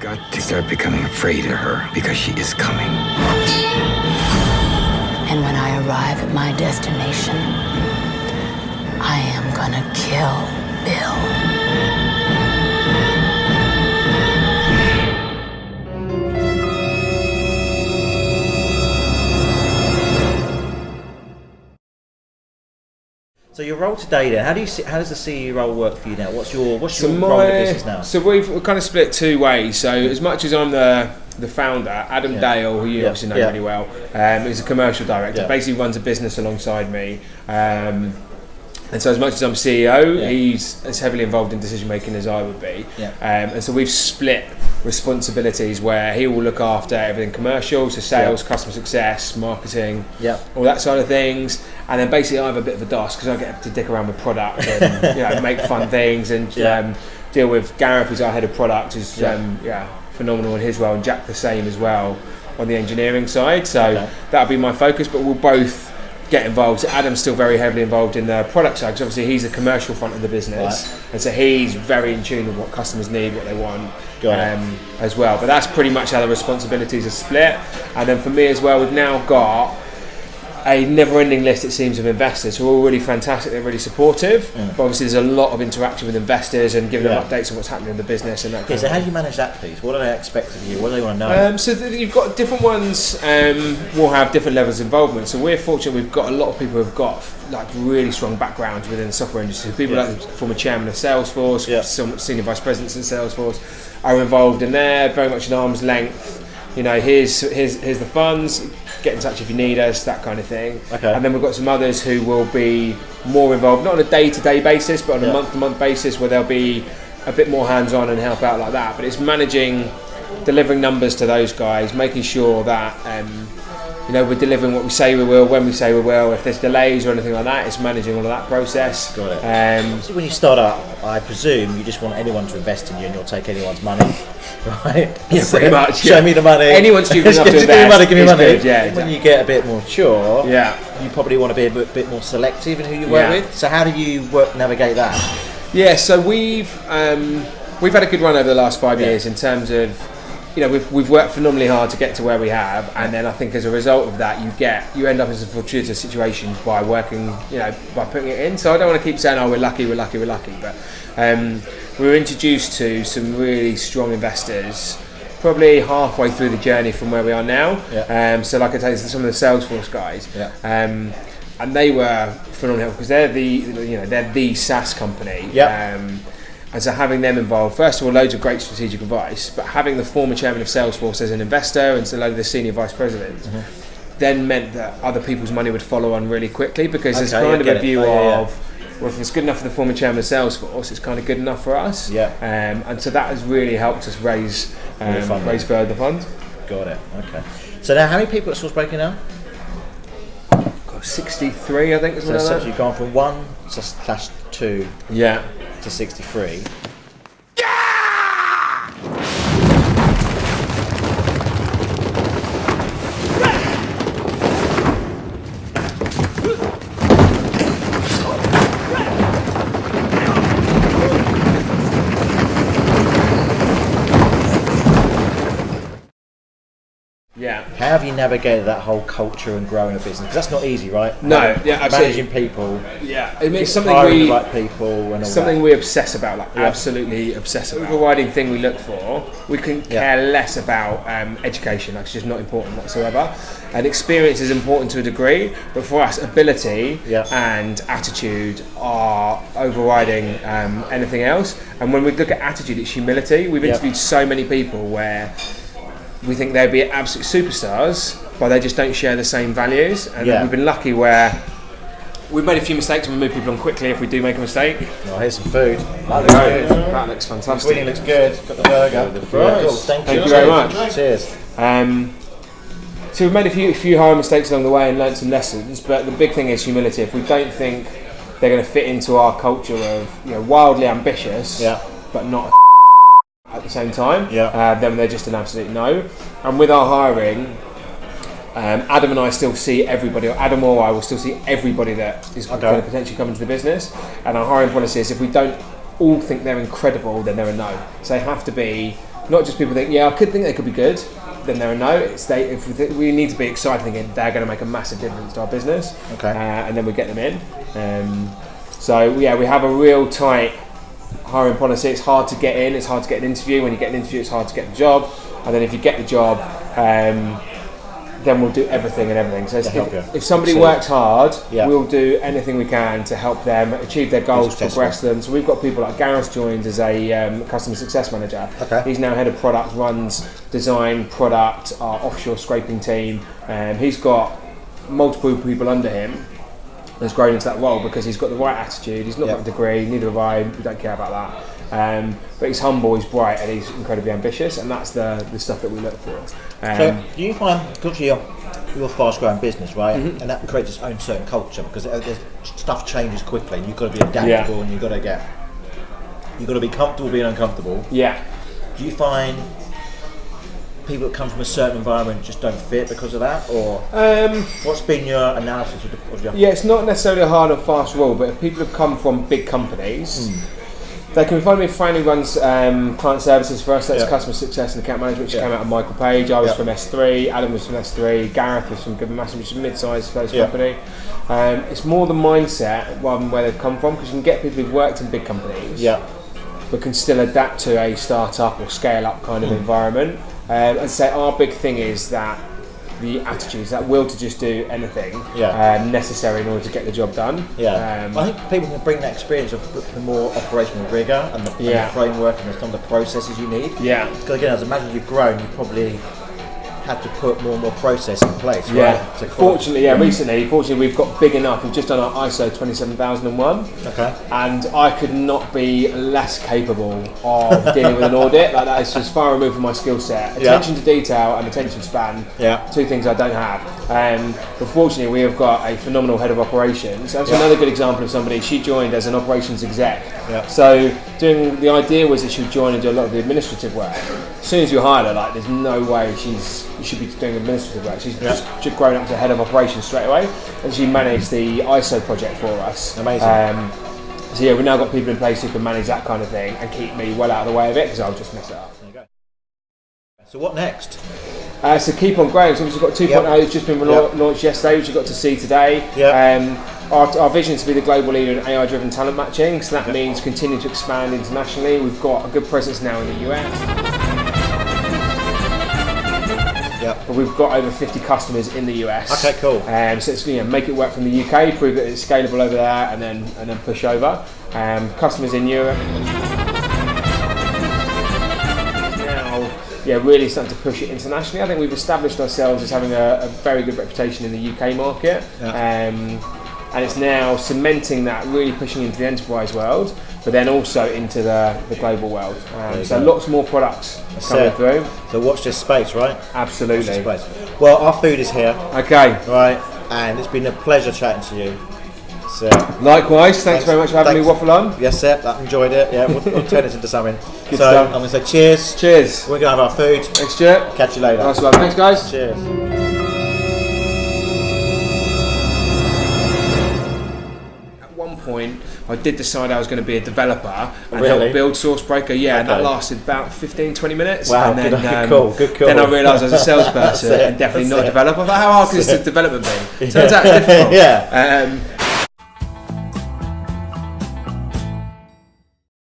got to start becoming afraid of her because she is coming. And when I arrive at my destination, I am gonna kill Bill. So your role today, then, how does the CEO role work for you now? What's your role in the business now? So we've kind of split two ways. So as much as I'm the founder, Adam Dale, who you obviously know really well, is a commercial director. Basically runs a business alongside me. And so as much as I'm CEO, he's as heavily involved in decision making as I would be. And so we've split responsibilities where he will look after everything commercial, so sales, customer success, marketing, all that side of things. And then basically I have a bit of a DOS because I get to dick around with product and make fun things and deal with Gareth, who's our head of product, who's phenomenal in his role, and Jack the same as well on the engineering side. So that'll be my focus, but we'll both get involved. So Adam's still very heavily involved in the product side because obviously he's the commercial front of the business, and so he's very in tune with what customers need, what they want as well. But that's pretty much how the responsibilities are split. And then for me as well, we've now got a never-ending list, it seems, of investors who are all really fantastic. They're really supportive, but obviously there's a lot of interaction with investors and giving them updates on what's happening in the business and that. So how do you manage that piece? What do they expect of you? What do they want to know? So you've got different ones. Will have different levels of involvement. So we're fortunate. We've got a lot of people who've got like really strong backgrounds within the software industry. People like the former chairman of Salesforce, some senior vice presidents in Salesforce are involved in there. Very much an arm's length. You know, here's the funds. Get in touch if you need us, that kind of thing. And then we've got some others who will be more involved, not on a day-to-day basis, but on a month-to-month basis, where they'll be a bit more hands-on and help out like that. But it's managing, delivering numbers to those guys, making sure that we're delivering what we say we will, when we say we will. If there's delays or anything like that, it's managing all of that process. Got it. So when you start up, I presume you just want anyone to invest in you, and you'll take anyone's money. Right? Yeah, pretty much. Show me the money. Anyone stupid enough to invest, give me money. Good, exactly. When you get a bit more mature, you probably want to be a bit more selective in who you work with. So how do you navigate that? Yeah, so we've had a good run over the last 5 years in terms of, we've worked phenomenally hard to get to where we have, and then I think as a result of that, you end up in some fortuitous situations by working, by putting it in. So I don't want to keep saying, we're lucky, but we were introduced to some really strong investors probably halfway through the journey from where we are now. So like I tell you, some of the Salesforce guys, and they were phenomenal because they're the SaaS company. And so having them involved, first of all, loads of great strategic advice, but having the former chairman of Salesforce as an investor and so a load of the senior vice presidents then meant that other people's money would follow on really quickly, because there's kind of a view of, well, if it's good enough for the former chairman of Salesforce, it's kind of good enough for us. And so that has really helped us raise further funds. Got it. Okay. So now, how many people at Sourcebreaker now? Got 63, I think. So you've gone from 1/2 to 63. How have you navigated that whole culture and growing a business? Because that's not easy, right? No, absolutely. Managing people. It's something we right people and all something that. we obsess about, absolutely obsess about. The overriding thing we look for, we can care less about education. That's just not important whatsoever. And experience is important to a degree, but for us, ability and attitude are overriding anything else. And when we look at attitude, it's humility. We've interviewed so many people where we think they'd be absolute superstars, but they just don't share the same values. And we've been lucky where we've made a few mistakes and we move people on quickly if we do make a mistake. Oh, here's some food. That looks fantastic. The looks good. Got the burger. The fries. Cool. Thank you very much. Cheers. So we've made a few higher mistakes along the way and learnt some lessons, but the big thing is humility. If we don't think they're going to fit into our culture of wildly ambitious, but not at the same time, then they're just an absolute no. And with our hiring, Adam and I still see everybody, or Adam or I will still see everybody that is going to potentially come into the business. And our hiring policy is, if we don't all think they're incredible, then they're a no. So they have to be not just people think, yeah, I could think they could be good, then they're a no. We need to be excited thinking they're going to make a massive difference to our business, and then we get them in. So we have a real tight hiring policy. It's hard to get in, it's hard to get an interview. When you get an interview, it's hard to get the job, and then if you get the job, then we'll do everything. So if somebody works hard, we'll do anything we can to help them achieve their goals, progress them. So we've got people like Gareth joined as a customer success manager. He's now head of product, runs design, product, our offshore scraping team. He's got multiple people under him. Has grown into that role because he's got the right attitude. He's not got a degree, neither have I. We don't care about that. But he's humble, he's bright, and he's incredibly ambitious, and that's the stuff that we look for. So do you find, because you're a fast-growing business, right, and that creates its own certain culture because stuff changes quickly, and you've got to be adaptable, and you've got to be comfortable being uncomfortable. Yeah. Do you find people that come from a certain environment just don't fit because of that, or what's been your analysis of your? Yeah, it's not necessarily a hard and fast rule, but if people have come from big companies, they can find me. Franny runs client services for us. That's customer success and account management, which came out of Michael Page. I was from S3. Adam was from S3. Gareth was from Goodman Massive, which is a mid-sized company. It's more the mindset rather than where they've come from, because you can get people who've worked in big companies, but can still adapt to a start-up or scale-up kind of environment. I'd say our big thing is that the attitudes, that will to just do anything necessary in order to get the job done. I think people can bring that experience of the more operational rigour and the framework and some of the processes you need. Because again, as I imagine you've grown, you've probably had to put more and more process in place, right? Recently we've got big enough. We've just done our ISO 27001, and I could not be less capable of dealing with an audit. Like that is just far removed from my skill set. Attention to detail and attention span, two things I don't have. But fortunately, we have got a phenomenal head of operations. That's another good example of somebody. She joined as an operations exec. So the idea was that she would join and do a lot of the administrative work. As soon as you hire her, like, there's no way you should be doing administrative work. She's just grown up to head of operations straight away, and she managed the ISO project for us. Amazing. So we've now got people in place who can manage that kind of thing and keep me well out of the way of it, because I'll just mess it up. There you go. So what next? So keep on growing. So we've got 2.0. It's just been launched yesterday, which you got to see today. Our vision is to be the global leader in AI-driven talent matching. So that means continue to expand internationally. We've got a good presence now in the US. But we've got over 50 customers in the US. Okay, cool. So it's make it work from the UK, prove that it's scalable over there, and then push over. Customers in Europe. Now, really starting to push it internationally. I think we've established ourselves as having a very good reputation in the UK market. And it's now cementing that, really pushing into the enterprise world, but then also into the global world. So lots more products coming through. So watch this space, right? Absolutely. Watch this space. Well, our food is here. Okay. Right, and it's been a pleasure chatting to you. So, likewise, thanks very much for having me waffle on. Yes, sir, I enjoyed it. Yeah, we'll turn this into something. Good stuff. I'm going to say cheers. Cheers. We're going to have our food. Thanks, Stuart. Catch you later. Nice one. Thanks, guys. Cheers. Point I did decide I was going to be a developer and help build Sourcebreaker, and that lasted about 15-20 minutes. Wow, and then, good call. Then I realised I was a salesperson and definitely not a developer. I thought, how hard could this development be? Turns out it's difficult.